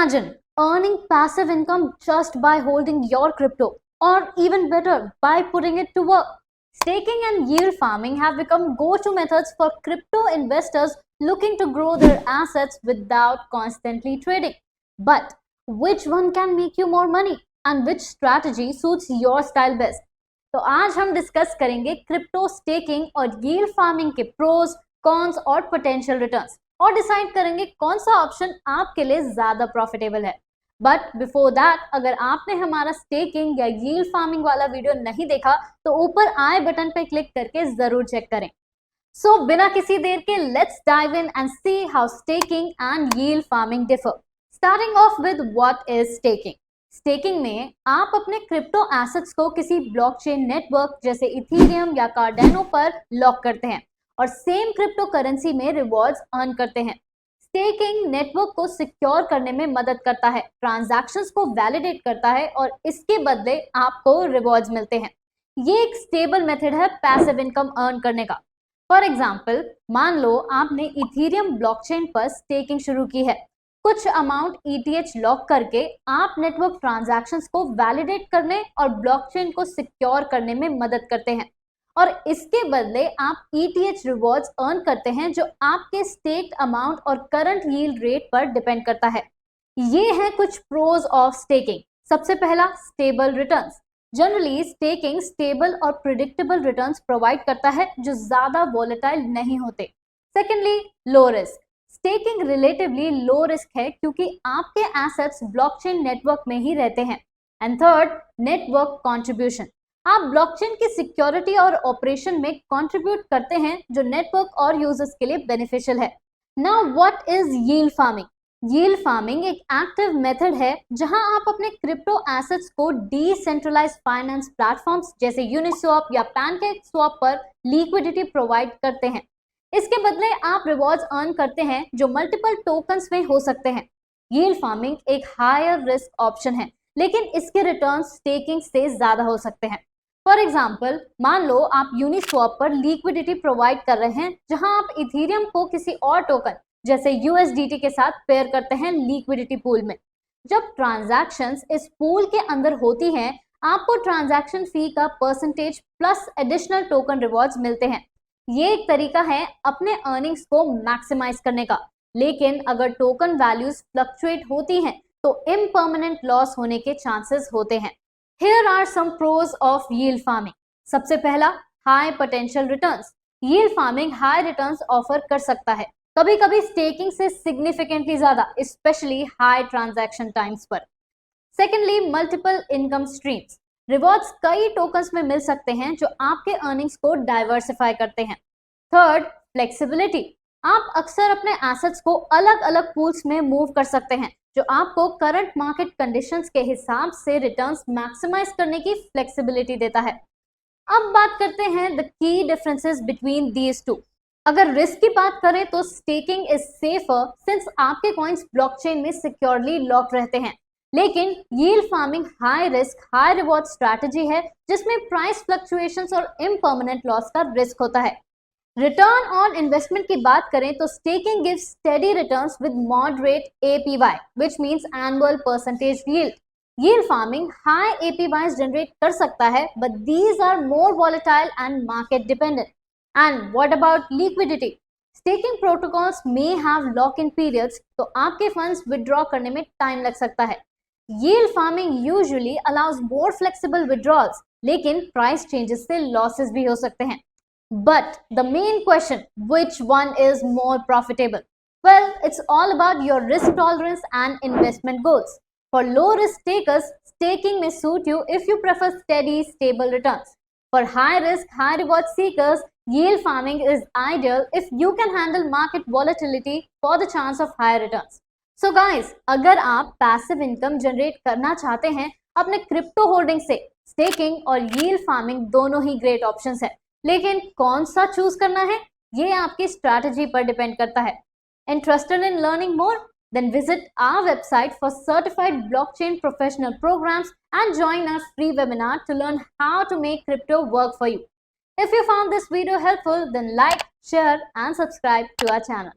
Imagine earning passive income just by holding your crypto, or even better, by putting it to work. Staking and yield farming have become go-to methods for crypto investors looking to grow their assets without constantly trading. But which one can make you more money and which strategy suits your style best? तो आज हम discuss करेंगे crypto staking और yield farming के pros, cons और potential returns और decide करेंगे कौन सा ऑप्शन आपके लिए ज्यादा प्रॉफिटेबल है। बट बिफोर दैट, अगर आपने हमारा स्टेकिंग या यील्ड फार्मिंग वाला वीडियो नहीं देखा तो ऊपर आई बटन पे क्लिक करके जरूर चेक करें। सो बिना किसी देर के let's dive in and see how staking and yield farming differ. Starting of with what is staking. Staking में आप अपने क्रिप्टो एसेट्स को किसी ब्लॉकचेन नेटवर्क जैसे इथेरियम या कार्डेनो पर लॉक करते हैं और सेम क्रिप्टो करेंसी में रिवॉर्ड्स अर्न करते हैं। स्टेकिंग नेटवर्क को सिक्योर करने में मदद करता है, ट्रांजैक्शंस को वैलिडेट करता है और इसके बदले आपको रिवॉर्ड्स मिलते हैं। ये एक स्टेबल मेथड है पैसिव इनकम अर्न करने का। फॉर एग्जाम्पल, मान लो आपने इथेरियम ब्लॉकचेन पर स्टेकिंग शुरू की है। कुछ अमाउंट ETH लॉक करके आप नेटवर्क ट्रांजैक्शंस को वैलिडेट करने और ब्लॉकचेन को सिक्योर करने में मदद करते हैं और इसके बदले आप ETH रिवॉर्ड्स अर्न करते हैं जो आपके स्टेक्ड अमाउंट और करंट यील्ड रेट पर डिपेंड करता है। ये है कुछ प्रोज ऑफ स्टेकिंग। सबसे पहला, stable returns. Generally staking stable और प्रिडिक्टेबल रिटर्न्स प्रोवाइड करता है जो ज्यादा वॉलेटाइल नहीं होते। Secondly, low risk. Staking relatively low risk है क्योंकि आपके एसेट्स ब्लॉकचेन नेटवर्क में ही रहते हैं। And third, network contribution. आप ब्लॉकचेन की सिक्योरिटी और ऑपरेशन में कंट्रीब्यूट करते हैं जो नेटवर्क और यूजर्स के लिए बेनिफिशियल है। Now what is yield farming? Yield farming एक एक्टिव मेथड है जहां आप अपने क्रिप्टो एसेट्स को डिसेंट्रलाइज्ड फाइनेंस प्लेटफॉर्म्स जैसे यूनिस्वैप या पैनकेकस्वैप पर लिक्विडिटी प्रोवाइड करते हैं। इसके बदले आप रिवॉर्ड्स अर्न करते हैं जो मल्टीपल टोकन्स में हो सकते हैं। यील्ड फार्मिंग एक हायर रिस्क ऑप्शन है लेकिन इसके रिटर्न्स स्टेकिंग से ज्यादा हो सकते हैं। फॉर एग्जाम्पल, मान लो आप यूनिस्वैप पर लिक्विडिटी प्रोवाइड कर रहे हैं जहां आप इथेरियम को किसी और टोकन जैसे USDT के साथ पेयर करते हैं लिक्विडिटी पूल में। जब ट्रांजैक्शंस इस पूल के अंदर होती हैं, आपको ट्रांजैक्शन फी का percentage plus additional token rewards मिलते हैं। ये एक तरीका है अपने अर्निंग्स को मैक्सिमाइज करने का, लेकिन अगर टोकन वैल्यूज फ्लक्चुएट होती हैं तो इम्परमानेंट लॉस होने के चांसेस होते हैं। Here are some pros of yield farming. सबसे पहला, high potential returns. Yield farming high returns offer कर सकता है, कभी कभी स्टेकिंग से सिग्निफिकेंटली ज्यादा, स्पेशली हाई ट्रांजैक्शन टाइम्स पर। Secondly, multiple income streams. Rewards कई टोकन्स में मिल सकते हैं जो आपके अर्निंग्स को डाइवर्सिफाई करते हैं। Third, flexibility. आप अक्सर अपने एसेट्स को अलग अलग पूल्स में मूव कर सकते हैं जो आपको करंट मार्केट कंडीशंस के हिसाब से रिटर्न्स मैक्सिमाइज करने की फ्लेक्सिबिलिटी देता है। अब बात करते हैं the key differences between these two. अगर रिस्क की बात करें तो स्टेकिंग इज सेफर सिंस आपके कॉइन्स ब्लॉकचेन में सिक्योरली लॉक रहते हैं, लेकिन yield farming high risk high reward strategy है जिसमें प्राइस फ्लक्चुएशंस और इम्परमानेंट लॉस का रिस्क होता है। रिटर्न ऑन इन्वेस्टमेंट की बात करें तो staking gives steady returns with moderate APY which means annual percentage yield. Yield farming high APYs generate कर सकता है but these are more volatile and market dependent. And what about liquidity? Staking protocols may have lock in periods, तो आपके funds withdraw करने में time लग सकता है। Yield farming usually allows more flexible withdrawals, लेकिन price changes से losses भी हो सकते हैं। But the main question, which one is more profitable? Well, it's all about your risk tolerance and investment goals. For low risk takers, staking may suit you if you prefer steady, stable returns. For high risk, high reward seekers, yield farming is ideal if you can handle market volatility for the chance of higher returns. So guys, अगर आप passive income generate करना चाहते हैं अपने crypto holding से, staking और yield farming दोनों ही great options है, लेकिन कौन सा चूज करना है ये आपकी स्ट्रैटेजी पर डिपेंड करता है। Interested in learning more? Then visit our website for certified blockchain professional programs and join our free webinar to learn how to make crypto work for you. If you found this video helpful, then like, share and subscribe to our channel.